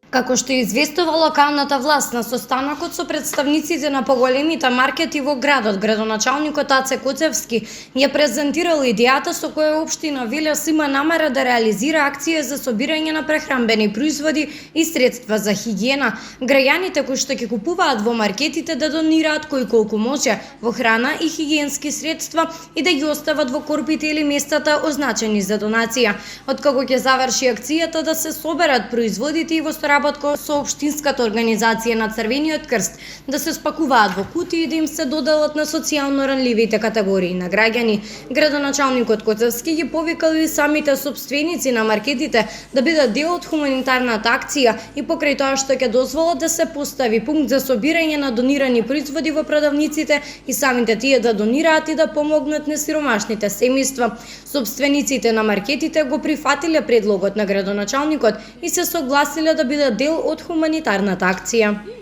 Како што известува локалната власт на состанокот со представниците на поголемите маркети во градот, градоначалникот Аце Коцевски ја презентирал идејата со која општина Велес има намера да реализира акција за собирање на прехранбени производи и средства за хигиена. Граѓаните кои што ќе купуваат во маркетите да донираат кој колку може во храна и хигиенски средства и да ги остават во корпите или местата означени за донација. Откако ќе заврши акцијата да се соберат производите и во соработка со општинската организација на Црвениот крст да се спакуваат во кутии и да им се доделат на социјално ранливите категории на граѓани. Градоначалникот Коцевски ги повикал и самите собственици на маркетите да бидат дел од хуманитарната акција и покрај тоа што ќе дозволат да се постави пункт за собирање на донирани производи во продавниците и самите тие да донираат и да помогнат на сиромашните семејства. Собствениците на маркетите го прифатиле предлогот на градоначалникот и се согласиле да бидат дел од хуманитарната акција.